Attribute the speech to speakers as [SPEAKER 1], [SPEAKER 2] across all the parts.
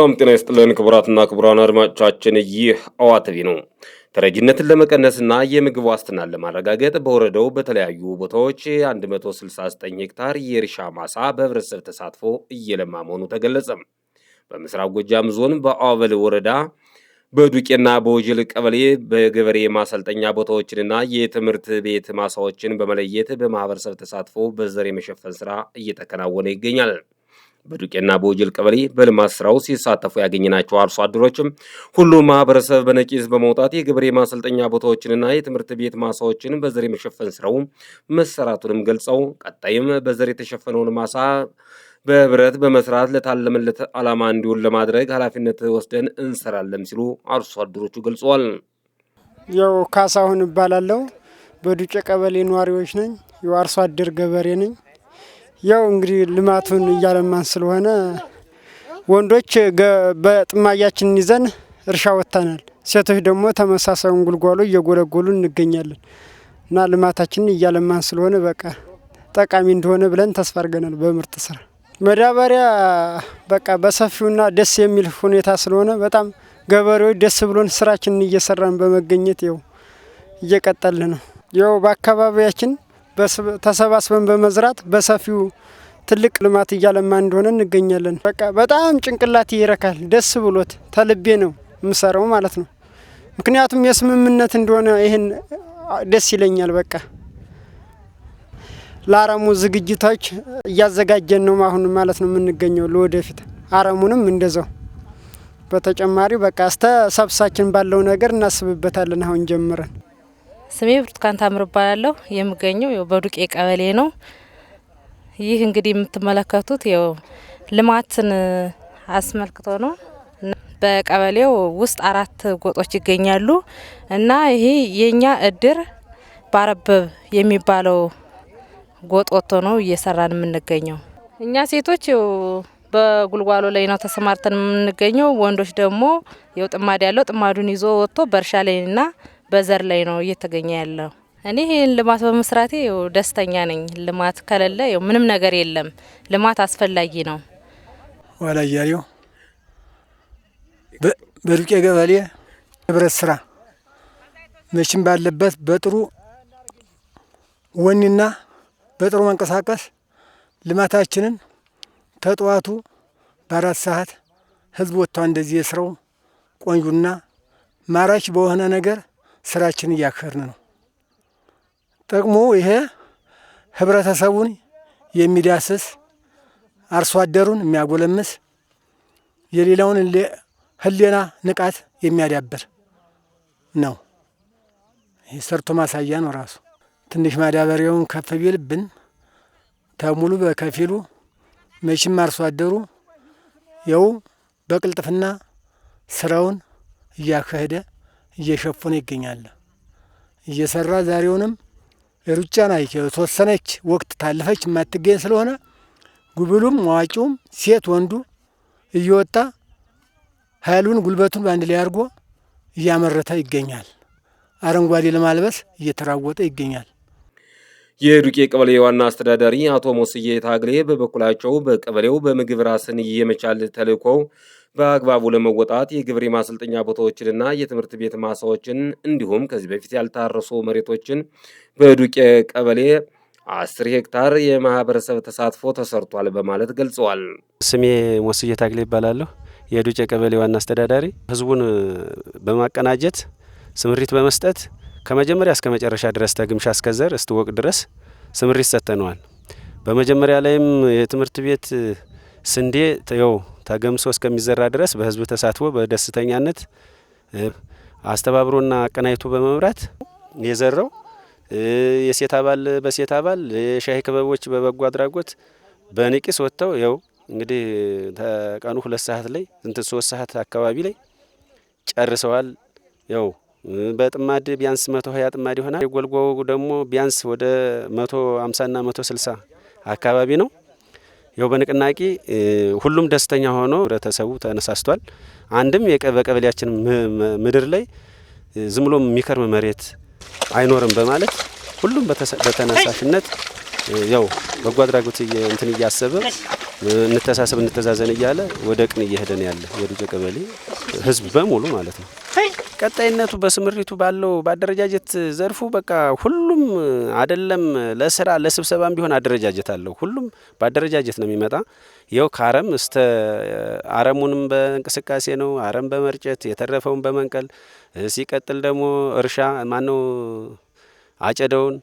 [SPEAKER 1] ሰላም ጤና ይስጥልን ክቡራትና ክቡራን አድማጮቻችን፣ ይህ አዋትቪ ነው። ተረጂነትን ለመቀነስና የምግብ ዋስትናን ለማረጋገጥ በወረዳው በተለያዩ ቦታዎች 169 ሄክታር የእርሻ ማሳ በህብረተሰብ ተሳትፎ እየለማ መሆኑ ተገለጸ። በምስራቅ ጎጃም ዞን በአወል ወረዳ በዱቄና በወጅል ቀበሌ በገበሬ ማሰልጠኛ ቦታዎችንና የትምህርት ቤት ማሳዎችን በመለየት በማህበረሰብ ተሳትፎ በዘር የመሸፈን ስራ እየተከናወነ ይገኛል። በዱቄና በወጅል ቀበሌ በልማት ስራው ሲሳተፉ ያገኘናቸው አርሶ አደሮችም ሁሉም ማህበረሰብ በነቂስ በመውጣት የገበሬ ማሰልጠኛ ቦታዎችንና የትምህርት ቤት ማሳዎችን በዘር የመሸፈን ስራው መሰራቱንም ገልጸው ቀጣይም በዘር የተሸፈነውን ማሳ በህብረት በመስራት ለታለመለት ዓላማ እንዲውል ለማድረግ ኃላፊነት ወስደን እንሰራለን ሲሉ አርሶ አደሮቹ ገልጸዋል።
[SPEAKER 2] ያው ካሳሁን እባላለሁ። በዱቄ ቀበሌ ነዋሪዎች ነኝ። ያው አርሶ አደር ገበሬ ነኝ። ያው እንግዲህ ልማቱን እያለማን ስለሆነ ወንዶች በጥማያችን ይዘን እርሻ ወጥተናል። ሴቶች ደግሞ ተመሳሳዩን ጉልጓሎ እየጎለጎሉ እንገኛለን እና ልማታችንን እያለማን ስለሆነ በቃ ጠቃሚ እንደሆነ ብለን ተስፋ አድርገናል። በምርጥ ስራ መዳበሪያ በቃ በሰፊውና ደስ የሚል ሁኔታ ስለሆነ በጣም ገበሬዎች ደስ ብሎን ስራችንን እየሰራን በመገኘት ያው እየቀጠልን ነው። ያው በአካባቢያችን ተሰባስበን በመዝራት በሰፊው ትልቅ ልማት እያለማ እንደሆነ እንገኛለን። በቃ በጣም ጭንቅላት ይረካል። ደስ ብሎት ተልቤ ነው የምሰራው ማለት ነው። ምክንያቱም የስምምነት እንደሆነ ይሄን ደስ ይለኛል። በቃ ለአረሙ ዝግጅቶች እያዘጋጀን ነው አሁን ማለት ነው የምንገኘው። ለወደፊት አረሙንም እንደዛው በተጨማሪ በቃ ሰብሳችን ባለው ነገር እናስብበታለን አሁን ጀምረን።
[SPEAKER 3] ስሜ ብርቱካን ታምር እባላለሁ። የምገኘው በዱቄ ቀበሌ ነው። ይህ እንግዲህ የምትመለከቱት ልማትን አስመልክቶ ነው። በቀበሌው ውስጥ 4 ጎጦች ይገኛሉ እና ይሄ የኛ እድር ባረበብ የሚባለው ጎጥ ወጥቶ ነው እየሰራን የምንገኘው። እኛ ሴቶች በጉልጓሎ ላይ ነው ተሰማርተን የምንገኘው። ወንዶች ደግሞ ጥማድ ያለው ጥማዱን ይዞ ወጥቶ በእርሻ ላይና በዘር ላይ ነው እየተገኘ ያለው። እኔ ይሄን ልማት በመስራቴ ደስተኛ ነኝ። ልማት ከሌለ ምንም ነገር የለም። ልማት አስፈላጊ ነው።
[SPEAKER 4] ዋላያሪው በዱቄ ገበሌ ህብረት ስራ መቼም ባለበት በጥሩ ወኔና በጥሩ መንቀሳቀስ ልማታችንን ተጧቱ በ4 ሰዓት ህዝብ ወጥቷ እንደዚህ የስራው ቆንጆና ማራኪ በሆነ ነገር ስራችን እያከርን ነው። ጥቅሙ ይሄ ህብረተሰቡን የሚዳስስ አርሶ አደሩን የሚያጎለምስ የሌላውን ህሊና ንቃት የሚያዳብር ነው። ይህ ሰርቶ ማሳያ ነው ራሱ። ትንሽ ማዳበሪያውን ከፍ ቢልብን ተሙሉ በከፊሉ መቼም አርሶ አደሩ በቅልጥፍና ስራውን እያካሄደ እየሸፈነ ይገኛል። እየሰራ ዛሬውንም ሩጫ ላይ የተወሰነች ወቅት ታለፈች የማትገኝ ስለሆነ ጉብሉም መዋቂውም ሴት ወንዱ እየወጣ ኃይሉን ጉልበቱን በአንድ ላይ አድርጎ እያመረተ ይገኛል። አረንጓዴ ለማልበስ እየተራወጠ ይገኛል።
[SPEAKER 1] የዱቄ ቀበሌ ዋና አስተዳዳሪ አቶ ሞስዬ ታግሌ በበኩላቸው በቀበሌው በምግብ ራስን የመቻል ተልዕኮው በአግባቡ ለመወጣት የገበሬ ማሰልጠኛ ቦታዎችንና የትምህርት ቤት ማሳዎችን እንዲሁም ከዚህ በፊት ያልታረሱ መሬቶችን በዱቄ ቀበሌ 10 ሄክታር የማህበረሰብ ተሳትፎ ተሰርቷል በማለት ገልጸዋል።
[SPEAKER 5] ስሜ ሞስዬ ታግሌ ይባላለሁ። የዱቄ ቀበሌ ዋና አስተዳዳሪ ህዝቡን በማቀናጀት ስምሪት በመስጠት ከመጀመሪያ እስከ መጨረሻ ድረስ ተግምሻ እስከ ዘር እስትወቅ ድረስ ስምሪት ሰጥተነዋል። በመጀመሪያ ላይም የትምህርት ቤት ስንዴ ተገምሶ እስከሚዘራ ድረስ በህዝብ ተሳትፎ በደስተኛነት አስተባብሮና አቀናይቶ በመምራት የዘራው የሴት አባል በሴት አባል የሻይ ክበቦች በበጎ አድራጎት በንቂስ ወጥተው እንግዲህ ተቀኑ 2 ሰዓት ላይ 3 ሰዓት አካባቢ ላይ ጨርሰዋል። በጥማድ ቢያንስ 120 ጥማድ ይሆናል። የጎልጎው ደግሞ ቢያንስ ወደ 150 እና 160 አካባቢ ነው። በንቅናቄ ሁሉም ደስተኛ ሆኖ ህብረተሰቡ ተነሳስቷል። አንድም በቀበሌያችን ምድር ላይ ዝም ብሎ የሚከርም መሬት አይኖርም በማለት ሁሉም በተነሳሽነት ያው በጎ አድራጎት እንትን እያሰበ እንተሳሰብ እንተዛዘን እያለ ወደ ቅን እየሄደን ያለ የዱቄ ቀበሌ ህዝብ በሙሉ ማለት ነው። ቀጣይነቱ በስምሪቱ ባለው በአደረጃጀት ዘርፉ በቃ ሁሉም አይደለም ለስራ ለስብሰባም ቢሆን አደረጃጀት አለው። ሁሉም በአደረጃጀት ነው የሚመጣ። ይኸው ከአረም እስተ አረሙንም በእንቅስቃሴ ነው። አረም በመርጨት የተረፈውን በመንቀል ሲቀጥል ደግሞ እርሻ ማነው አጨደውን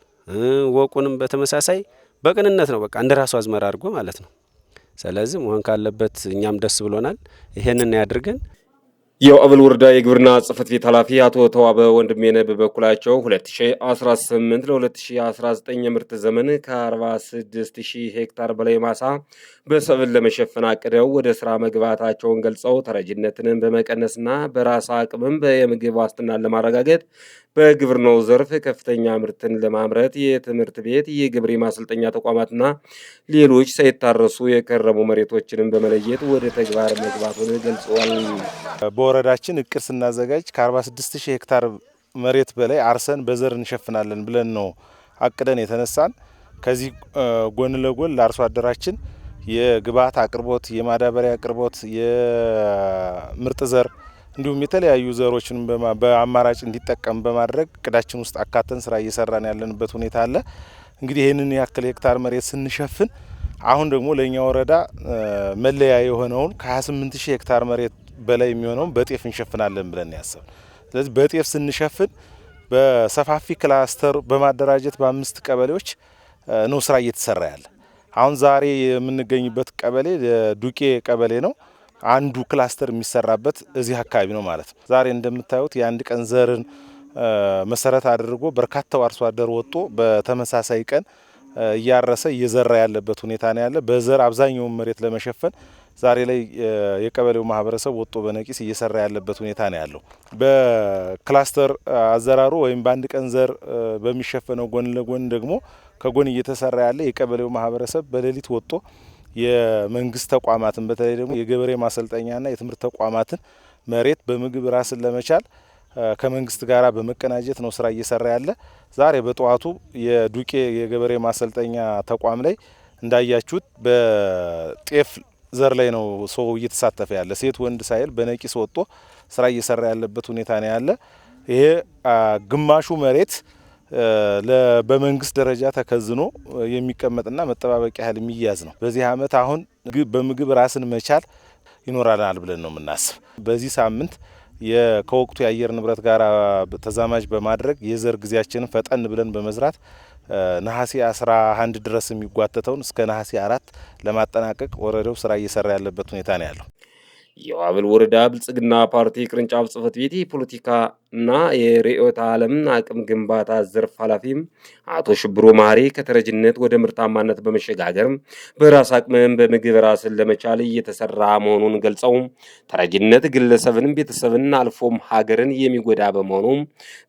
[SPEAKER 5] ወቁንም በተመሳሳይ በቅንነት ነው በቃ እንደራሱ አዝመራ አድርጎ ማለት ነው። ስለዚህ መሆን ካለበት እኛም ደስ ብሎናል። ይሄንን ያድርገን።
[SPEAKER 1] የአበል ወረዳ የግብርና ጽሕፈት ቤት ኃላፊ አቶ ተዋበ ወንድሜነህ በበኩላቸው 2018 ለ2019 የምርት ዘመን ከ46000 ሄክታር በላይ ማሳ በሰብል ለመሸፈን አቅደው ወደ ስራ መግባታቸውን ገልጸው ተረጂነትን በመቀነስና በራስ አቅምም የምግብ ዋስትናን ለማረጋገጥ በግብርናው ዘርፍ ከፍተኛ ምርትን ለማምረት የትምህርት ቤት፣ የግብርና ማሰልጠኛ ተቋማትና ሌሎች ሳይታረሱ የከረሙ መሬቶችንም በመለየት ወደ ተግባር መግባቱን ገልጸዋል።
[SPEAKER 6] በወረዳችን እቅድ ስናዘጋጅ ከ46000 ሄክታር መሬት በላይ አርሰን በዘር እንሸፍናለን ብለን ነው አቅደን የተነሳን። ከዚህ ጎን ለጎን ለአርሶ አደራችን የግብዓት አቅርቦት፣ የማዳበሪያ አቅርቦት፣ የምርጥ ዘር እንዲሁም የተለያዩ ዘሮችን በአማራጭ እንዲጠቀም በማድረግ እቅዳችን ውስጥ አካተን ስራ እየሰራን ያለንበት ሁኔታ አለ። እንግዲህ ይህንን ያክል ሄክታር መሬት ስንሸፍን አሁን ደግሞ ለኛ ወረዳ መለያ የሆነውን ከ28000 ሄክታር መሬት በላይ የሚሆነውን በጤፍ እንሸፍናለን ብለን ያሰብ። ስለዚህ በጤፍ ስንሸፍን በሰፋፊ ክላስተር በማደራጀት በ5 ቀበሌዎች ነው ስራ እየተሰራ ያለ። አሁን ዛሬ የምንገኝበት ቀበሌ ዱቄ ቀበሌ ነው። አንዱ ክላስተር የሚሰራበት እዚህ አካባቢ ነው ማለት ነው። ዛሬ እንደምታዩት የአንድ ቀን ዘርን መሰረት አድርጎ በርካታው አርሶ አደር ወጥቶ በተመሳሳይ ቀን እያረሰ እየዘራ ያለበት ሁኔታ ነው ያለ። በዘር አብዛኛውን መሬት ለመሸፈን ዛሬ ላይ የቀበሌው ማህበረሰብ ወጥቶ በነቂስ እየሰራ ያለበት ሁኔታ ነው ያለው። በክላስተር አዘራሩ ወይም በአንድ ቀን ዘር በሚሸፈነው ጎን ለጎን ደግሞ ከጎን እየተሰራ ያለ የቀበሌው ማህበረሰብ በሌሊት ወጥቶ የመንግስት ተቋማትን በተለይ ደግሞ የገበሬ ማሰልጠኛና የትምህርት ተቋማትን መሬት በምግብ ራስን ለመቻል ከመንግስት ጋራ በመቀናጀት ነው ስራ እየሰራ ያለ። ዛሬ በጠዋቱ የዱቄ የገበሬ ማሰልጠኛ ተቋም ላይ እንዳያችሁት በጤፍ ዘር ላይ ነው ሰው እየተሳተፈ ያለ። ሴት ወንድ ሳይል በነቂስ ወጥቶ ስራ እየሰራ ያለበት ሁኔታ ነው ያለ። ይሄ ግማሹ መሬት በመንግስት ደረጃ ተከዝኖ የሚቀመጥና መጠባበቂያ ያህል የሚያዝ ነው። በዚህ አመት አሁን በምግብ ራስን መቻል ይኖራናል ብለን ነው የምናስብ። በዚህ ሳምንት ከወቅቱ የአየር ንብረት ጋር ተዛማጅ በማድረግ የዘር ጊዜያችንን ፈጠን ብለን በመዝራት ነሐሴ 11 ድረስ የሚጓተተውን እስከ ነሐሴ 4 ለማጠናቀቅ ወረዳው ስራ እየሰራ ያለበት ሁኔታ ነው ያለው።
[SPEAKER 1] የአበል ወረዳ ብልጽግና ፓርቲ ቅርንጫፍ ጽሕፈት ቤት የፖለቲካና የርዕዮተ ዓለም አቅም ግንባታ ዘርፍ ኃላፊም አቶ ሽብሮ ማህሪ ከተረጅነት ወደ ምርታማነት በመሸጋገር በራስ አቅምን በምግብ ራስን ለመቻል እየተሰራ መሆኑን ገልጸው ተረጅነት ግለሰብን፣ ቤተሰብን አልፎም ሀገርን የሚጎዳ በመሆኑ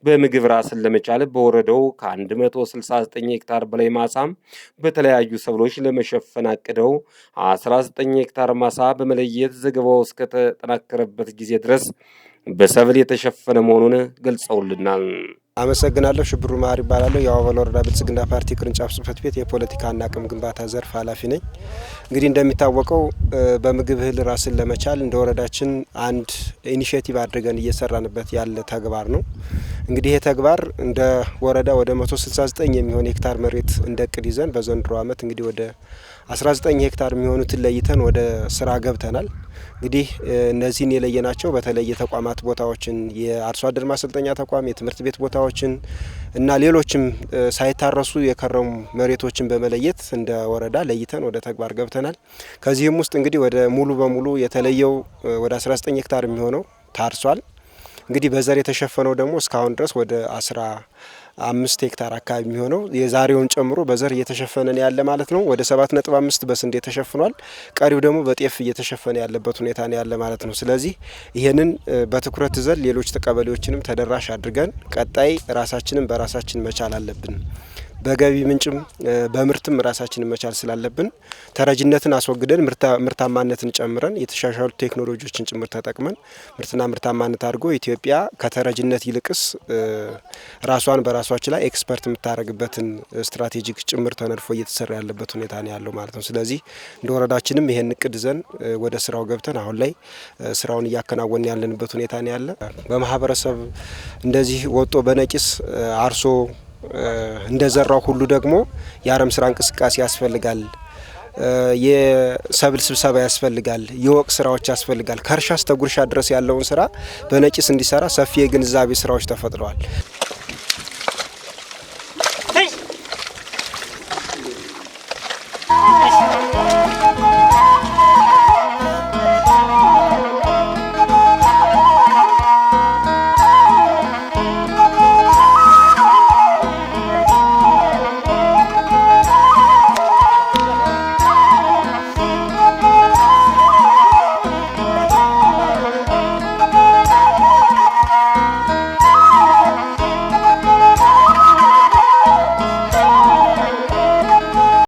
[SPEAKER 1] በምግብ ራስን ለመቻል በወረዳው ከ169 ሄክታር በላይ ማሳ በተለያዩ ሰብሎች ለመሸፈን አቅደው 19 ሄክታር ማሳ በመለየት ዘገባው እስከተጠናከረበት ጊዜ ድረስ በሰብል የተሸፈነ መሆኑን ገልጸውልናል።
[SPEAKER 7] አመሰግናለሁ። ሽብሩ ማህሪ ይባላለሁ። የአበል ወረዳ ብልጽግና ፓርቲ ቅርንጫፍ ጽሕፈት ቤት የፖለቲካና አቅም ግንባታ ዘርፍ ኃላፊ ነኝ። እንግዲህ እንደሚታወቀው በምግብ እህል ራስን ለመቻል እንደ ወረዳችን አንድ ኢኒሼቲቭ አድርገን እየሰራንበት ያለ ተግባር ነው። እንግዲህ ይሄ ተግባር እንደ ወረዳ ወደ 169 የሚሆን ሄክታር መሬት እንደ እቅድ ይዘን በዘንድሮ ዓመት እንግዲህ ወደ 19 ሄክታር የሚሆኑትን ለይተን ወደ ስራ ገብተናል። እንግዲህ እነዚህን የለየናቸው በተለይ የተቋማት ቦታዎችን፣ የአርሶ አደር ማሰልጠኛ ተቋም፣ የትምህርት ቤት ቦታዎችን እና ሌሎችም ሳይታረሱ የከረሙ መሬቶችን በመለየት እንደ ወረዳ ለይተን ወደ ተግባር ገብተናል። ከዚህም ውስጥ እንግዲህ ወደ ሙሉ በሙሉ የተለየው ወደ 19 ሄክታር የሚሆነው ታርሷል። እንግዲህ በዘር የተሸፈነው ደግሞ እስካሁን ድረስ ወደ 15 ሄክታር አካባቢ የሚሆነው የዛሬውን ጨምሮ በዘር እየተሸፈነ ያለ ማለት ነው። ወደ 7.5 በስንዴ ተሸፍኗል። ቀሪው ደግሞ በጤፍ እየተሸፈነ ያለበት ሁኔታ ነው ያለ ማለት ነው። ስለዚህ ይህንን በትኩረት ይዘን ሌሎች ቀበሌዎችንም ተደራሽ አድርገን ቀጣይ ራሳችንን በራሳችን መቻል አለብን በገቢ ምንጭም በምርትም ራሳችንን መቻል ስላለብን ተረጅነትን አስወግደን ምርታማነትን ጨምረን የተሻሻሉ ቴክኖሎጂዎችን ጭምር ተጠቅመን ምርትና ምርታማነት አድርጎ ኢትዮጵያ ከተረጅነት ይልቅስ ራሷን በራሷች ላይ ኤክስፐርት የምታደርግበትን ስትራቴጂክ ጭምር ተነድፎ እየተሰራ ያለበት ሁኔታ ነው ያለው ማለት ነው። ስለዚህ እንደ ወረዳችንም ይሄን እቅድ ይዘን ወደ ስራው ገብተን አሁን ላይ ስራውን እያከናወን ያለንበት ሁኔታ ነው ያለ። በማህበረሰብ እንደዚህ ወጦ በነቂስ አርሶ እንደዘራው ሁሉ ደግሞ የአረም ስራ እንቅስቃሴ ያስፈልጋል። የሰብል ስብሰባ ያስፈልጋል። የወቅ ስራዎች ያስፈልጋል። ከእርሻ እስከ ጉርሻ ድረስ ያለውን ስራ በነቂስ እንዲሰራ ሰፊ የግንዛቤ ስራዎች ተፈጥረዋል።